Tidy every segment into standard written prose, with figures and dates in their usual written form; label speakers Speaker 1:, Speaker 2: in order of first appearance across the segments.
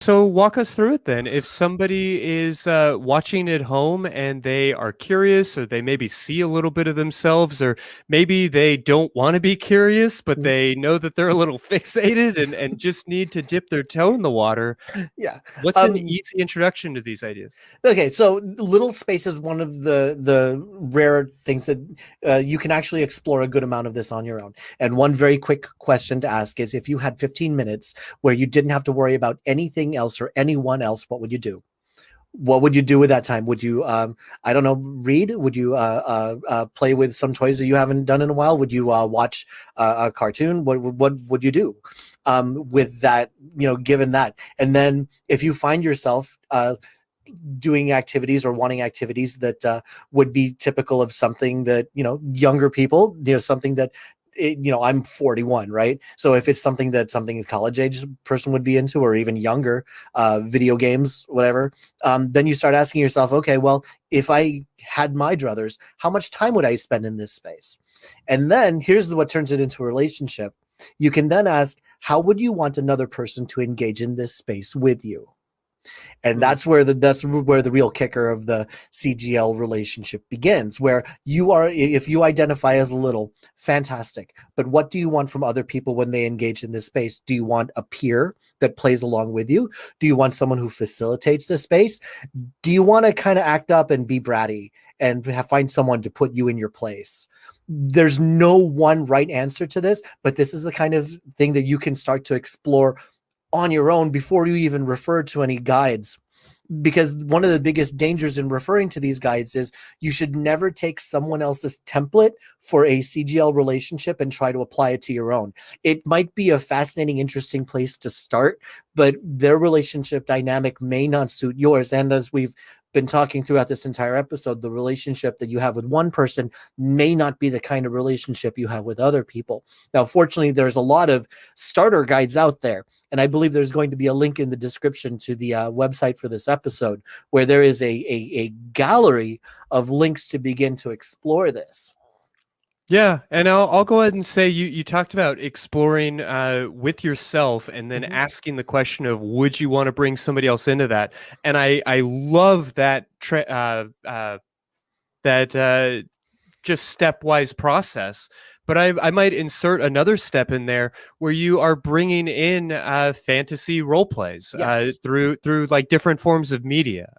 Speaker 1: So walk us through it then. If somebody is watching at home and they are curious, or they maybe see a little bit of themselves, or maybe they don't want to be curious, but they know that they're a little fixated and just need to dip their toe in the water,
Speaker 2: Yeah.
Speaker 1: what's an easy introduction to these ideas?
Speaker 2: Okay, so little space is one of the rare things that you can actually explore a good amount of this on your own. And one very quick question to ask is, if you had 15 minutes where you didn't have to worry about anything else or anyone else, what would you do? What would you do with that time? Would you, I don't know, read? Would you play with some toys that you haven't done in a while? Would you watch a cartoon? What would you do with that? Given that, and then if you find yourself doing activities or wanting activities that would be typical of something that younger people, something that I'm 41, right? So if it's something that a college age person would be into, or even younger, video games, whatever, then you start asking yourself, okay, well, if I had my druthers, how much time would I spend in this space? And then here's what turns it into a relationship. You can then ask, how would you want another person to engage in this space with you? And
Speaker 1: Hmm.
Speaker 2: that's where the real kicker of the CGL relationship begins, where you are, if you identify as a little, fantastic, but what do you want from other people when they engage in this space? Do you want a peer that plays along with you? Do you want someone who facilitates the space? Do you want to kind of act up and be bratty and find someone to put you in your place? There's no one right answer to this, but this is the kind of thing that you can start to explore on your own before you even refer to any guides. Because one of the biggest dangers in referring to these guides is you should never take someone else's template for a CGL relationship and try to apply it to your own. It might be a fascinating, interesting place to start, but their relationship dynamic may not suit yours. And as we've been talking throughout this entire episode, the relationship that you have with one person may not be the kind of relationship you have with other people. Now, fortunately, there's a lot of starter guides out there, and I believe there's going to be a link in the description to the website for this episode, where there is a gallery of links to begin to explore this.
Speaker 1: Yeah, and I'll go ahead and say you talked about exploring with yourself and then
Speaker 2: Mhm.
Speaker 1: asking the question of would you want to bring somebody else into that, and I love that that just stepwise process. But I might insert another step in there where you are bringing in fantasy role plays
Speaker 2: Yes.
Speaker 1: through like different forms of media.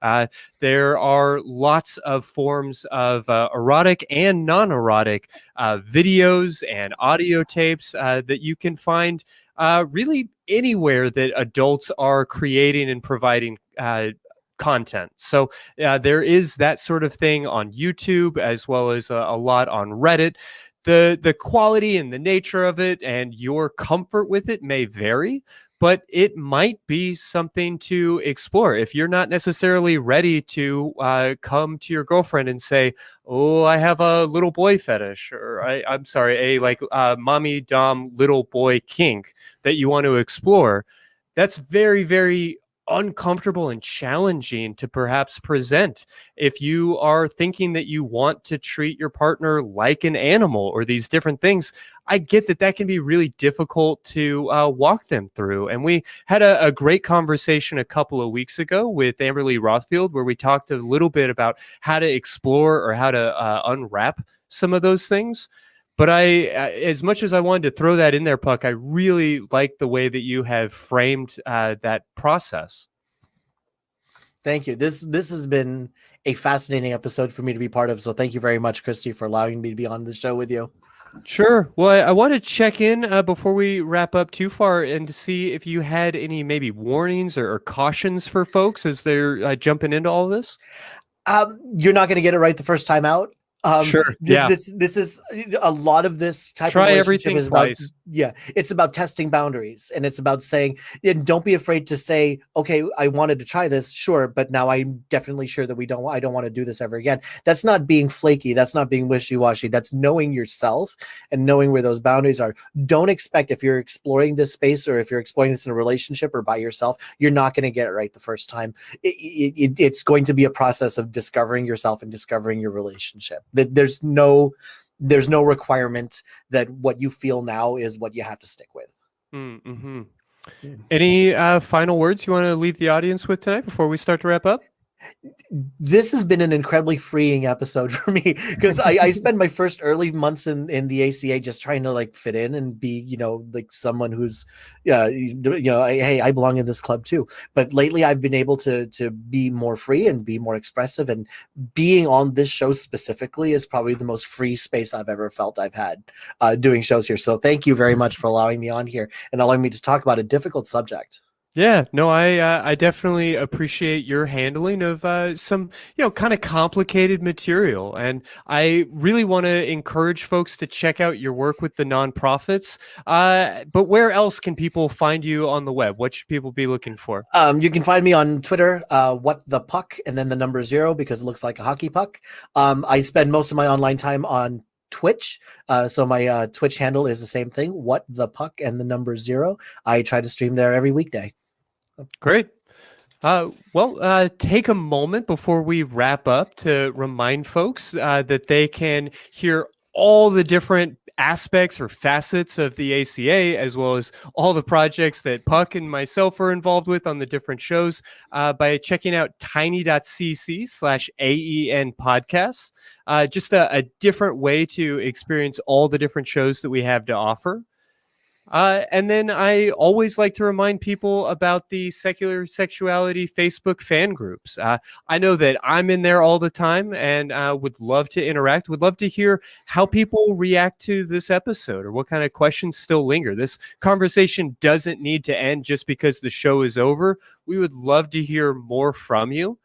Speaker 1: There are lots of forms of erotic and non-erotic videos and audio tapes that you can find really anywhere that adults are creating and providing content. So there is that sort of thing on YouTube, as well as a lot on Reddit. The quality and the nature of it and your comfort with it may vary, but it might be something to explore. If you're not necessarily ready to come to your girlfriend and say, "Oh, I have a little boy fetish," or I'm sorry, a like mommy dom little boy kink that you want to explore, that's very, very uncomfortable and challenging to perhaps present. If you are thinking that you want to treat your partner like an animal or these different things, I get that that can be really difficult to walk them through. And we had a great conversation a couple of weeks ago with Amberly Rothfield, where we talked a little bit about how to explore or how to unwrap some of those things. But as much as I wanted to throw that in there, Puck, I really like the way that you have framed that process.
Speaker 2: Thank you. This has been a fascinating episode for me to be part of. So thank you very much, Christy, for allowing me to be on the show with you.
Speaker 1: Sure. Well, I want to check in before we wrap up too far and to see if you had any maybe warnings or cautions for folks as they're jumping into all of this.
Speaker 2: You're not going to get it right the first time out.
Speaker 1: Sure. Yeah.
Speaker 2: This is a lot of this type of
Speaker 1: Try
Speaker 2: relationship
Speaker 1: everything
Speaker 2: is about,
Speaker 1: twice.
Speaker 2: yeah, it's about testing boundaries, and it's about saying, yeah, don't be afraid to say, okay, I wanted to try this, sure, but now I'm definitely sure that I don't want to do this ever again. That's not being flaky. That's not being wishy-washy. That's knowing yourself and knowing where those boundaries are. Don't expect, if you're exploring this space or if you're exploring this in a relationship or by yourself, you're not going to get it right the first time. It's going to be a process of discovering yourself and discovering your relationship. There's no requirement that what you feel now is what you have to stick with.
Speaker 1: Mm-hmm. Any final words you want to leave the audience with tonight before we start to wrap up?
Speaker 2: This has been an incredibly freeing episode for me because I spend my first early months in the ACA just trying to like fit in and be, like someone who's, hey, I belong in this club too. But lately I've been able to be more free and be more expressive, and being on this show specifically is probably the most free space I've ever felt I've had doing shows here. So thank you very much for allowing me on here and allowing me to talk about a difficult subject.
Speaker 1: Yeah, no, I definitely appreciate your handling of some kind of complicated material, and I really want to encourage folks to check out your work with the nonprofits. But where else can people find you on the web? What should people be looking for?
Speaker 2: You can find me on Twitter, what the puck, and then the number 0 because it looks like a hockey puck. I spend most of my online time on Twitch, so my Twitch handle is the same thing, what the puck and the number 0. I try to stream there every weekday.
Speaker 1: Great. Take a moment before we wrap up to remind folks that they can hear all the different aspects or facets of the ACA, as well as all the projects that Puck and myself are involved with on the different shows by checking out tiny.cc/AEN podcasts. Just a different way to experience all the different shows that we have to offer. And then I always like to remind people about the Secular Sexuality Facebook fan groups. I know that I'm in there all the time and would love to interact, would love to hear how people react to this episode or what kind of questions still linger. This conversation doesn't need to end just because the show is over. We would love to hear more from you.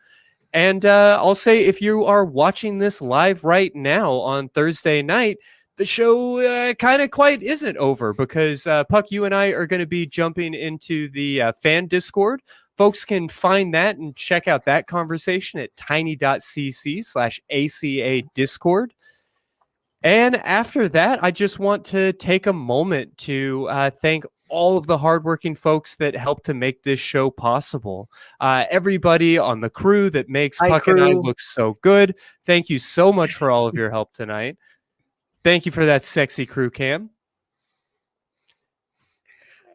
Speaker 1: And I'll say, if you are watching this live right now on Thursday night, the show kind of quite isn't over because Puck, you and I are going to be jumping into the fan Discord. Folks can find that and check out that conversation at tiny.cc/ACA Discord. And after that, I just want to take a moment to thank all of the hardworking folks that helped to make this show possible. Everybody on the crew that makes Puck and I look so good. Thank you so much for all of your help tonight. Thank you for that sexy crew cam.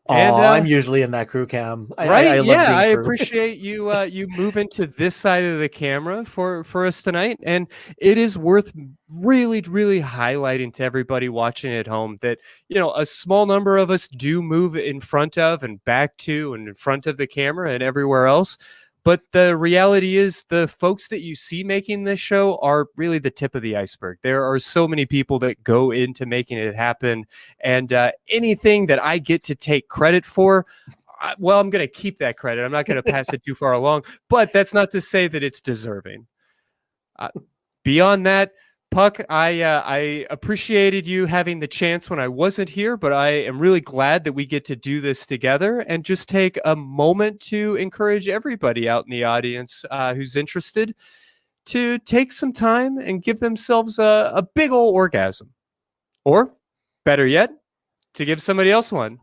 Speaker 2: And I'm usually in that crew cam.
Speaker 1: Right?
Speaker 2: I love being
Speaker 1: I
Speaker 2: crew.
Speaker 1: appreciate you you moving to this side of the camera for us tonight. And it is worth really, really highlighting to everybody watching at home that, a small number of us do move in front of and back to and in front of the camera and everywhere else. But the reality is the folks that you see making this show are really the tip of the iceberg. There are so many people that go into making it happen. And anything that I get to take credit for, I'm going to keep that credit. I'm not going to pass it too far along. But that's not to say that it's deserving. Beyond that, Puck, I appreciated you having the chance when I wasn't here, but I am really glad that we get to do this together and just take a moment to encourage everybody out in the audience who's interested to take some time and give themselves a big old orgasm. Or, better yet, to give somebody else one.